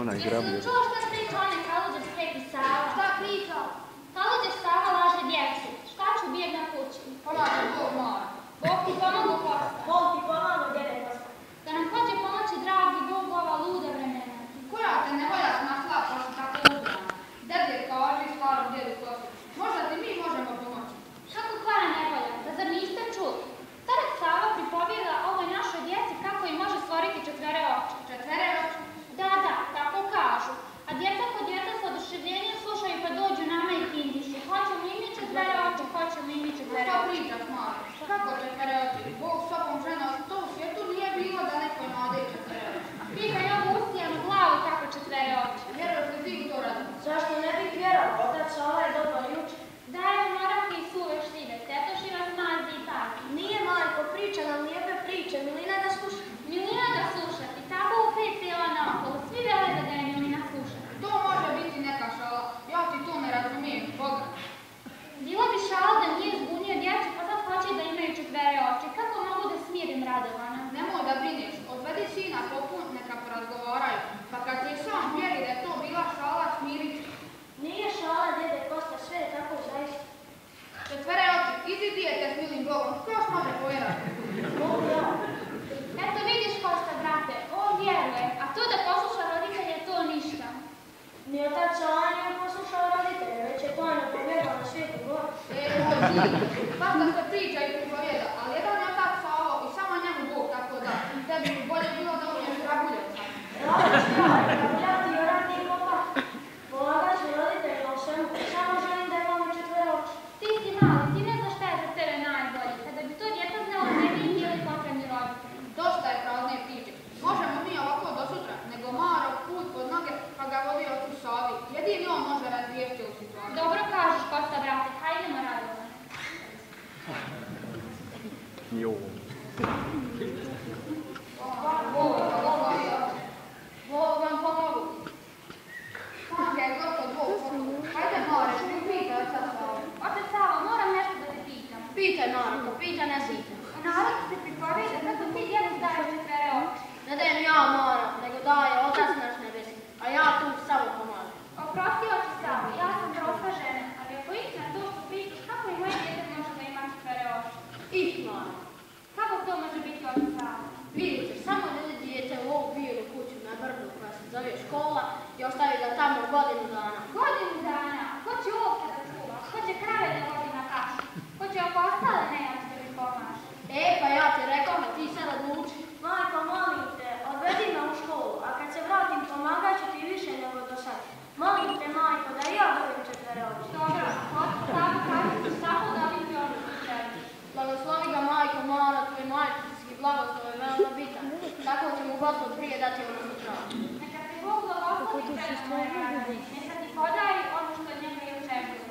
Ona je grabio. Čuo šta priča onaj Kaluđer Spreki Sava? Šta pričao? Kaluđer Sava laže djecu. Šta ću bijeg na kući? Polaže Bog mora. Bog ti pomogu, Kosta. Bog ti pomogu, djede Kosta. Da nam hoće pomoći, dragi Bog, ova luda vremena. Koja te ne volja snašla pa si tako ubrana? Dede kaži starom djedu Kostu. Možda ti mi možemo pomoći. Kako koja ne volja? Da zar niste čuli? Starac Sava pripovijeda ovoj našoj djeci kako im može stvoriti četvere oči. Četvere oči? Da, tako kažu. A djeca kod djeca sa oduševljenjem slušaju pa dođu nama i kindišu. Hoćemo i mi četvere oči, hoćemo i mi četvere Šta oči. pričaš, Mara? Kako četvere oči? Bog s tobom žena, to u svijetu nije bilo da neko nade četvere oči. Pitaj ovu ustijanu glavu kako četvere oči. Vjeruješ li ti u to radi? Zašto ne bih vjerovao? Otac Sava je dobar i uči. Daj moravke i suve štive, tetoši vas mazi i taki. Nije, majko, priča nam lijepe priče. Milina da sluša. Milina ga slušati, tako u 5 sela naokolo, svi vele da ga je Milina slušati. To može biti neka šala. Ja ti to ne razumijem, Boga. Bila bi šala da nije zbunio djecu, pa sad hoće da imaju četvere oči. Kako mogu da smirim Radovana? Nemoj da brineš, odvedi sina popun, neka porazgovaraju. Pa kad ti sam vjeri da je to bila šala, smirit ću. Nije šala, djede Kosta, sve je tako zaista. Četvere oči, idi dijete s milim Bogom, ko još može povjerati? Bog ja. Eto vidiš Kosta, brate, on vjeruje, a to da posluša roditelje, to ništa. Ni otac Sava nije poslušao roditelje, već je tajno pobjegao na svijetu gore. Svašta se priča i pripovijeda, ali jedan je otac Savo i samo njemu Bog tako da. Tebi bi bolje bilo da umiješ Draguljevca. Ja ti radnik opak. Polagat ću roditeljima u svemu, samo želim da imamo četvere oči. Ti si mali, ti ne znaš šta je za tebe najbolje. Kada bi to djeca znalo, ne bi im bili potrebni roditelji. Dosta je prazne priče. Možemo mi ovako do sutra, nego Maro put pod noge pa ga vodi ocu Savi. Jedini on može razriješiti u situaciju. Dobro kažeš, Kosta, brate, hajdemo Radovana. Jo. Bog blagoslovio. Bog vam pomogu. Snaga je gospod Bog pomogu. Hajde Mare, pitaj oca Savi. Oče Savo, moram nešto da te pitam. Pitaj Marko, pitaj ne pitaj. U narodu se pripovijeda kako ti djecu daješ četvere oči. Ne dajem ja moram, nego daje otac naš nebeski, a ja tu samo pomažem. Oprosti oči Savo, ja sam prosta žena, ali ako istina to što pričaš, kako i moje djete može da ima 4 oči? Istina. Kako to može biti oči Savo? Vidjet ćeš, samo da idete u ovu bijelu kuću na brdu koja se zove škola i ostavi ga tamo godinu dana. Godinu dana? Ko će ovdje da čuva? Ko će krave da vodi na kašu? Ko će oko ostale nejač da mi pomaže? E, pa ja ti rekao da ti sad odluči. Majko, molim te, odvedi me u školu, a kad se vratim pomagat ću ti više nego do sad. Molim te, majko, da i ja dobijem 4 oči. Dobro, hod Savo kaži, Savo dobiti ono slučaju. Blagoslovi ga majko moja, tvoj majčinski blagoslov je veoma bitan. Tako će mu Gospod prije dati ono sutra. Neka te Bog blagoslovi prema moje radi. Neka ti podari ono što od njega i očekuješ.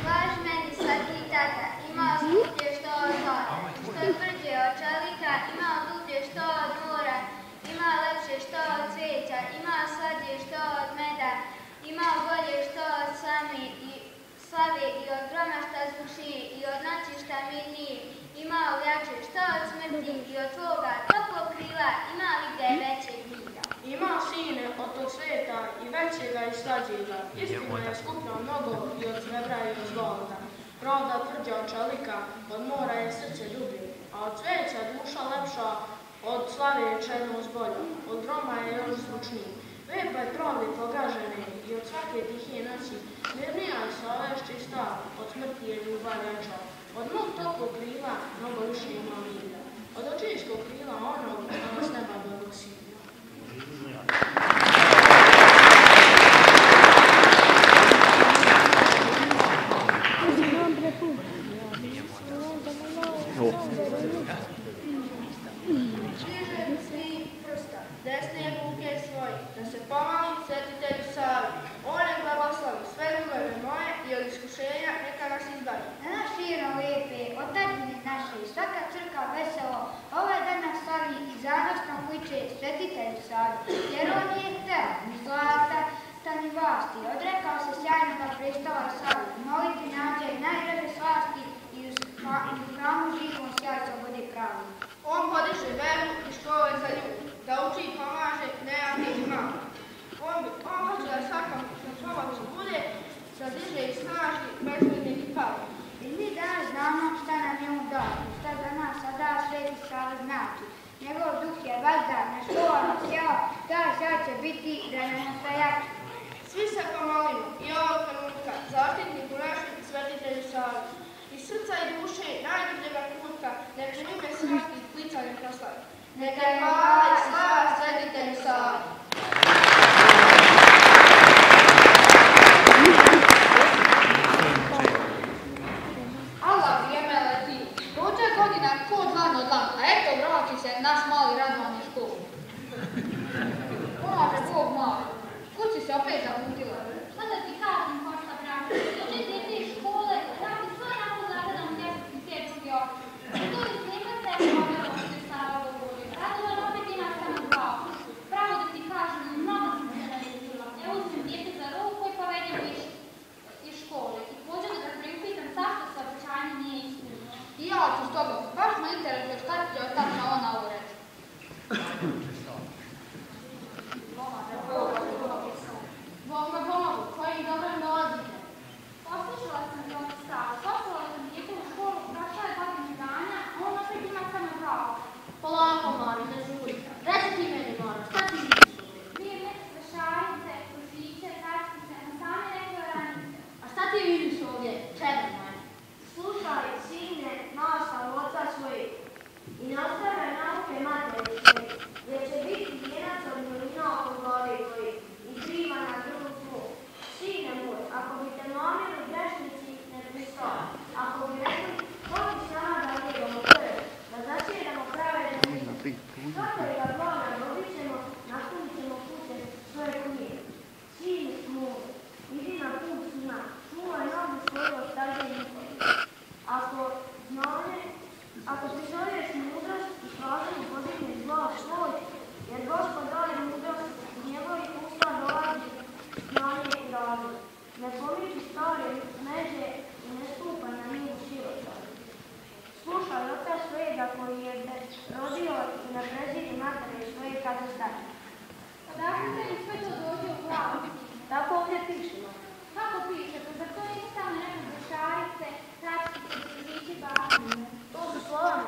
Vaš meni slatki tata, imao skuplje što od zore, što tvrđe od čelika, imao dublje što od mora, imao lepše što od cvijeća, imao slađe što od meda, imao bolje što od slave i od groma šta zvuči i od noći šta mirnije, imao ljače što od smrti i od tvoga toplog krila, ima li gde većeg mira. Ima sine od tog sveta i većega i slađega. Istina je skupljao mnogo i od srebra i od zlata. Roda tvrđa od čelika, od mora je srce ljubi, a od cveća duša lepša, od slave je čednost bolja, od groma je još zvučniji. Lepo je trovlje pogažene i od svake tihije noći, mirnija je sa ovešći stav, od smrti je ljubav veća. Od mog toplog krila mnogo više ima milja, od očijskog krila onog što nas neba donosi. Dižem svi prsta, desne ruke svoje, da se pomalim svetitelju Savi. On je blagoslovi sve ljubave moje i od iskušenja neka nas izbavi. Danas širo lijepe, otadžine naše, svaka crkva veselo, ovaj dan nas slavi i zanosno kliče svetitelju Savi, jer on nije hteo ni zlata, ni vlasti, odrekao se sjajnoga prestola Savi, moliti nađe najdraže slasti i u hramu živom sjaj slobode pravu. On podiže veru i škole za ljude, da uči i pomaže nejakim malo. On hoće da svakam na pomoću bude, da diže i snaži bezbednih i pali. I mi danas znamo šta nam je on dao, i šta za nas sada Sveti Sava znači. Njegov duh je vazdan, na školama sjao, taj sjaj će biti da nam ostajači. Svi se pomolimo i ovog trenutka zaštitniku našem svetitelju Savi. Iz srca i duše najdubljega kutka, neka ime svaki klicanje proslavi. Neka je hvala i slava svetitelju Savi. Allah vrijeme leti. Prođe godina ko dlan od dlan, a eto vraći se naš mali Radovan iz školu. Pomaže Bog mali. Kući se opet zamutila. Šta da ti kažem, Kosta braću? Dođe djete iz škole, radi sve onako zagledam u 10. i 7. oči. To je snima se pogledamo što je Sava govorio. Radovan opet ima samo 2. Pravo da ti kažem, mnogo sam se naljutila. Ja uzmem djete za ruku i povedem iz škole. I pođem da ga priupitam zašto se obećanje nije ispunilo. I ja ću s tobom. Baš me interesuje šta će tačno ona ovo reći. Bog me pomože. Ne pomiči storije smeđe i ne stupa na njivu sirota. Slušaj oca svojega koji je rodio i na preziri matere svoje kada stane. Odakle te mi sve to dođe u glavu? Tako ovdje piše. Kako piše? Pa za to nisu samo neke dušarice, tračkice, sličići baštine. To su slova.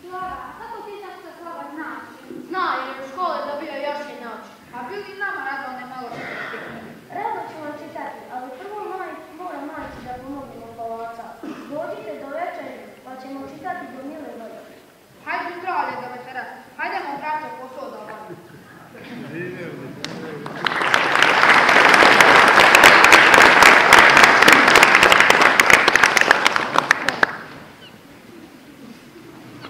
Slova, a kako ti znaš što slova znaš? Zna, jer u škole dobio još je noć. A bili nama Radovane malo čitati. Rado ću vam čitati, ali prvo mora majci da pomognemo palaca. Dođite do večeri, pa ćemo čitati do mile volje. Hajde zdravlje do večeras. Hajdemo braće posao da obavimo.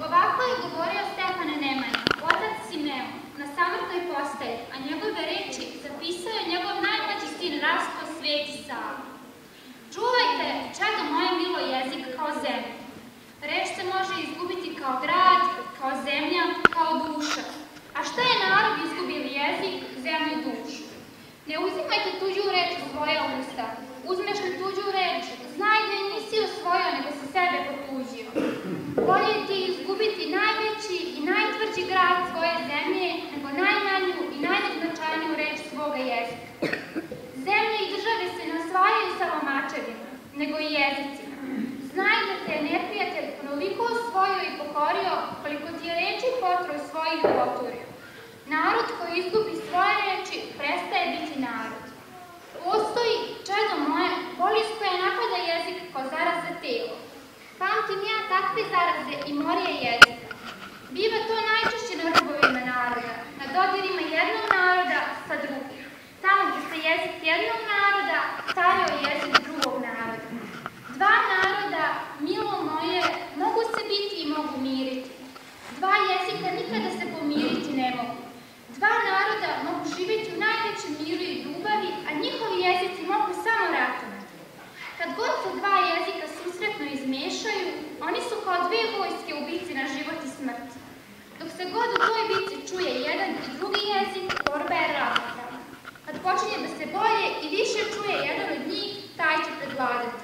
Ovako je govorio Stefane Nemanja, otac Simeon, na samrtnoj postaji, a njegove reči zapisao je njegov najmlađi sin Rastko Sveti Sava. Čuvajte, čega moje milo, jezik kao zemlju. Reč se može izgubiti kao grad, kao zemlja, kao duša. A šta je narod izgubili jezik, zemlju, dušu? Ne uzimajte tuđu reč u svoje usta. Uzmeš li tuđu reč, znaj da je nisi osvojio, nego si sebe potuđio. Bolje ti izgubiti najveći i najtvrđi grad svoje zemlje, nego najmanju i najneznačajniju reč svoga jezika. Zemlje i države se ne osvajaju samo mačevima, nego i jezicima. Znaj da te je neprijatelj onoliko osvojio i pokorio, koliko ti je reči potro svojih poturio. Narod koji izgubi svoje reči, prestaje biti narod. Postoji, čedo moje, bolest koja napada jezik kao zaraza telo. Pamtim ja takve zaraze i morije jezika. Biva to najčešće na rubovima naroda, na dodirima jednog naroda sa drugim. Tamo gdje se jezik jednog naroda stario jezik drugog naroda. Dva naroda, milo moje, mogu se biti i mogu miriti. Dva jezika nikada se pomiriti ne mogu. Dva naroda mogu živjeti u najvećem miru i ljubavi, a njihovi jezici mogu samo ratovati. Kad god se dva jezika susretno izmiješaju, oni su kao dve vojske u bici na život i smrt. Dok se god u toj bici čuje jedan i drugi jezik, borba je ravnopravna. Kad počinje da se bolje i više čuje jedan od njih, taj će predvladati.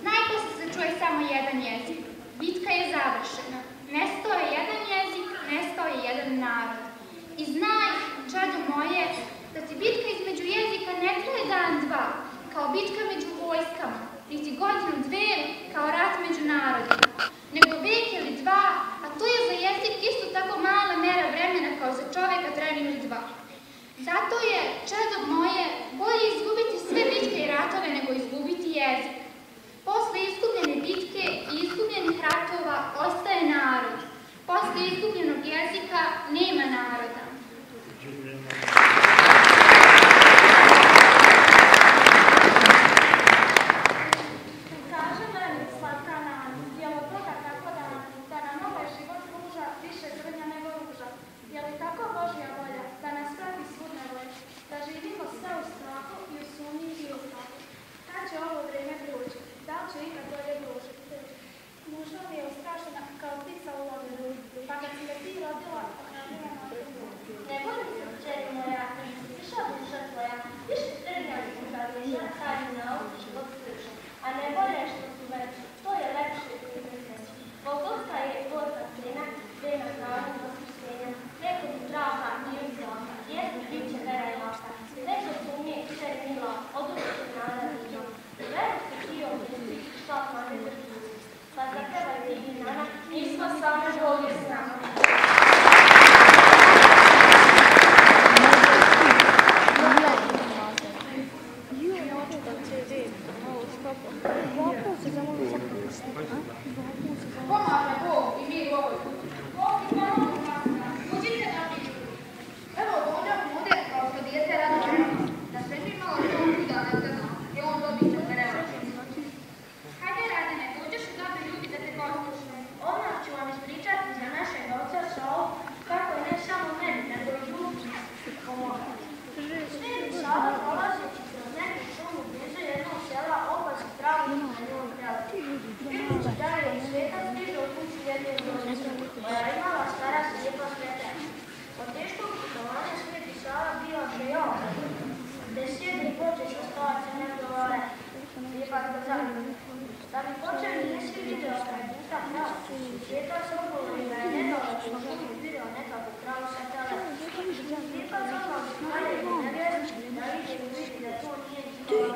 Najposle se čuje samo jedan jezik. Bitka je završena. Nestao je jedan jezik, nestao je jedan narod. I znaj, čedo moje,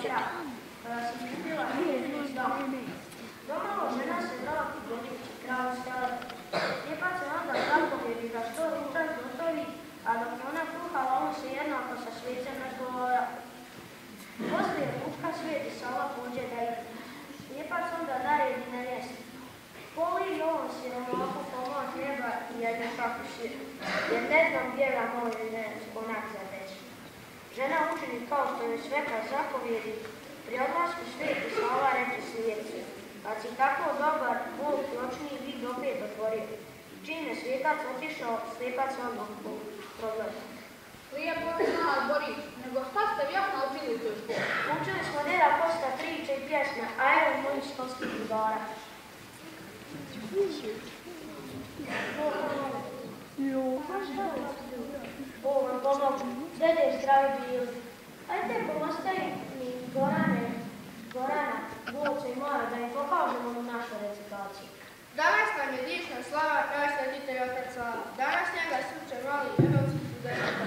trag, koja se izbila iz doma. Domalo žena se dala pogoditi kravu stela. Slijepac se onda zapovjedi da što ručak gotovi, a dok je ona kuhala, on se jednako sa svijecem razgovara. Poslije ručka Sveti Sava pođe da ide. Slijepac onda naredi na jesti. Poli ovom siromahu pola hljeba i jednu šaku sira, jer ne znam gdje ga može ne onak zadeći. Žena učini kao što je sveka zapovjedi, pri odlasku Sveti Sava reče slijedeće: kad si tako dobar, Bog ti očni vid opet otvorio. Čim je svetac otišao, slijepac odmah progledao. Lijepo ti znala, Boris, nego šta ste vi još naučili u toj školi? Učili smo djela posta, priče i pjesme, a evo mojih školskih budara. Bog vam pomoći, sve da je zdravi bili. Ajde, pomostavi mi Gorana, Volca i Mara da im pokažemo na našu recitaciju. Danas nam je dišna slava, naš svetitelj otac Sava. Danas njega suče mali evropski studenata.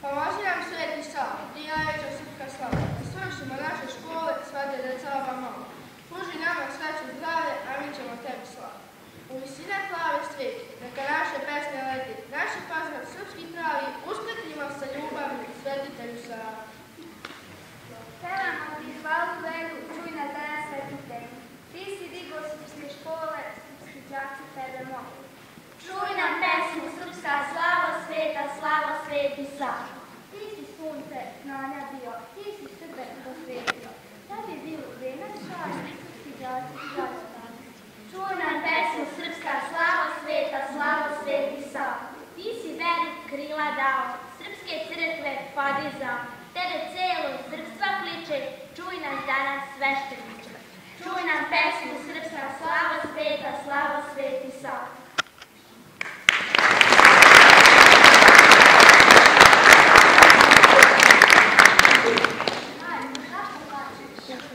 Pomoži nam Sveti Sava, ti najveća srpska slava. Da svršimo naše škole, svate da je Sava malo. Pruži nama sreću zdravlje, a mi ćemo tebi slavu. U visine slave sveti, neka naše pesme leti, naši pozdrav srpski pravi, uspletnimo sa ljubavi, svetitelju Sava. Pevamo ti slavu veru, čuj nas danas svetitelju. Ti si digo srpske škole, srpski đaci tebe mogu. Čuj nam pesmu srpska slava sveta, slava Sveti Sava. Ti si sunce znanja bio, ti si Srbe posvetio. Da bi bilo vreme šalje, srpski đaci đaci tebe. Čuj nam pesmu srpska slava sveta, slava Sveti Sava. Ti si veru krila dao, srpske crkve podizao, tebe celo srpstva kliče, čuj nas danas svešteniče. Čuj nam pesmu srpska slava sveta, slava Sveti Sava.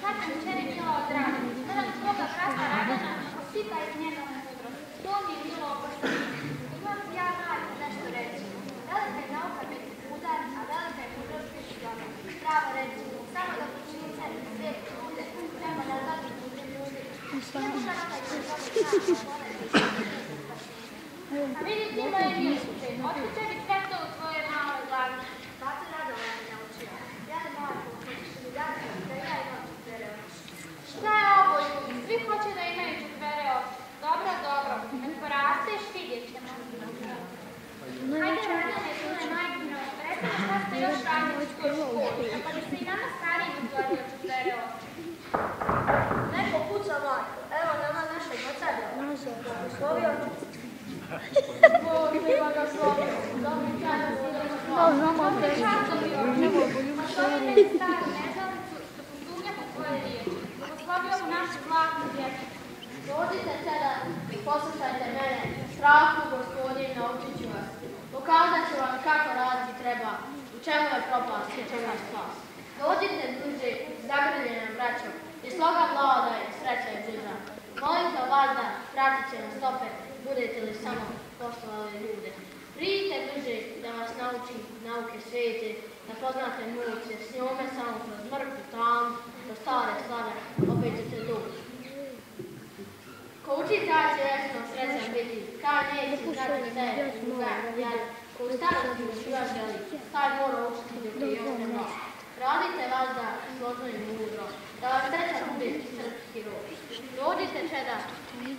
Kako mi čeri bila odrada, gledam svoga brata Radana, sipa iz njega mudro. To mi je bilo oprošteno. Imam ti ja naravno nešto reći. Velika je nauka biti udar, a velika je mudrost biti doma. Pravo reći, samo da počinite svijet ljude, treba da zati ljude ljudi. Nemoša onaj koji dobiti A vidi ti moje mislice, otkud tebi sve to u tvojoj maloj glavi? Tato Radovan me naučio. Ja ne moram pomoći mi dati da ja imam čutvere oči. Šta je ovo ljudi? Svi hoće da imaju četvere oči. Dobro, dobro, kad porasteš vidjet ćemo. Hajde, Radane, tu je majkino, recimo šta ste još radili u svojoj školi, pa da se i nama starijim otvorio četvere oči. Neko puca majko, evo nama našeg ocarja. Uslovio Bog te blagoslovio, dobri čas da si Dobro čas dobio, poštovite staru neznalicu da posumnja po svoje riječi. Blagoslovio mu našu zlatnu djecu. Dođite sada i poslušajte mene, strahu Gospodin naučit ću vas. Pokazat ću vam kako raditi treba, u čemu je propast i u čemu je spas. Dođite bliže, zagrljene braćom, i sloga vlada i sreća je bliža. Molite vas da pratit će na stope, budete li samo poštovali ljude. Pridite bliže da vas naučim nauke svete, da poznate moć, jer s njome samo kroz mrku tamu, do stare slave, opet ćete doći. Ko uči taj će vječno srećan biti, taj neće znati da je jer ko u starosti učiva želi, taj mora učiti dok je još ne mlad. Radite vas da složno i mudro, da vas sreća bude srpski rod. Dođite čeda,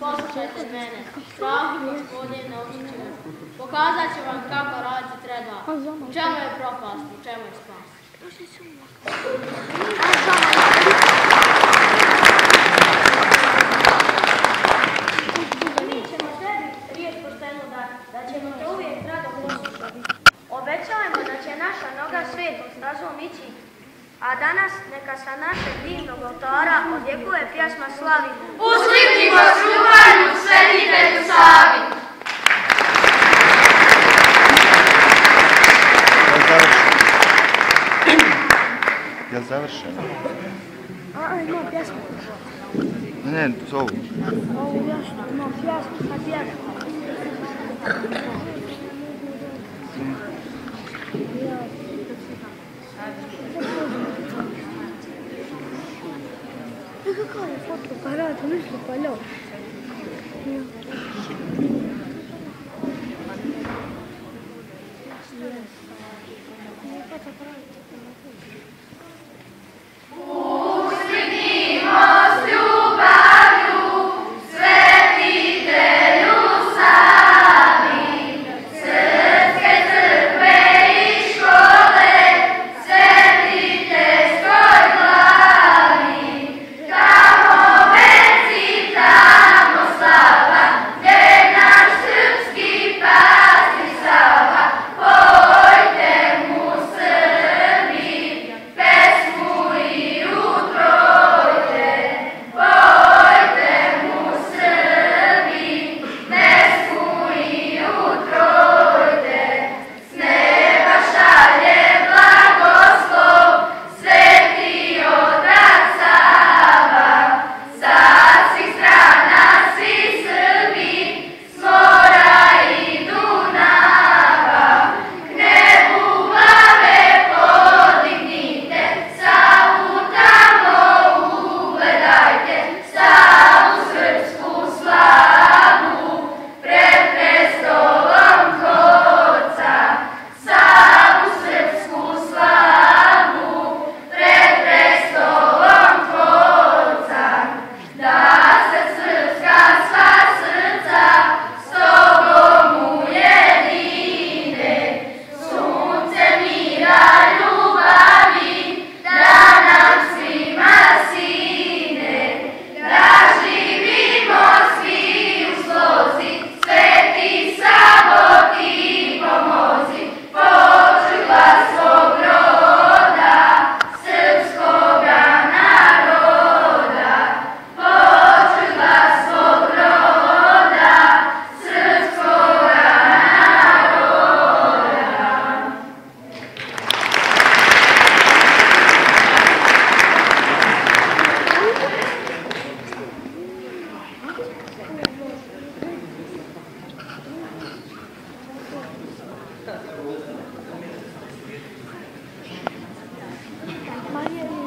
poslušajte mene, strahu Gospodin naučit ću vas. Pokazat ću vam kako raditi treba, u čemu je propast, u čemu je spas. Mi ćemo sebi riječ pošteno dati, da ćemo te uvijek rado poslušati. Obećavamo da će naša noga svetom stazom ići, a danas neka sa našeg divnog oltara odjekuje pjesma slavi. Uzliknimo s ljubavlju svetitelju Savi! Jel završeno? Imam pjesmu. Ne, s ovu. Ovu jasno, imam pjesmu, pa pjesmu. Kakav je fotoaparat, nešto paljao.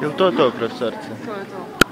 Jel to profesorice? To je to.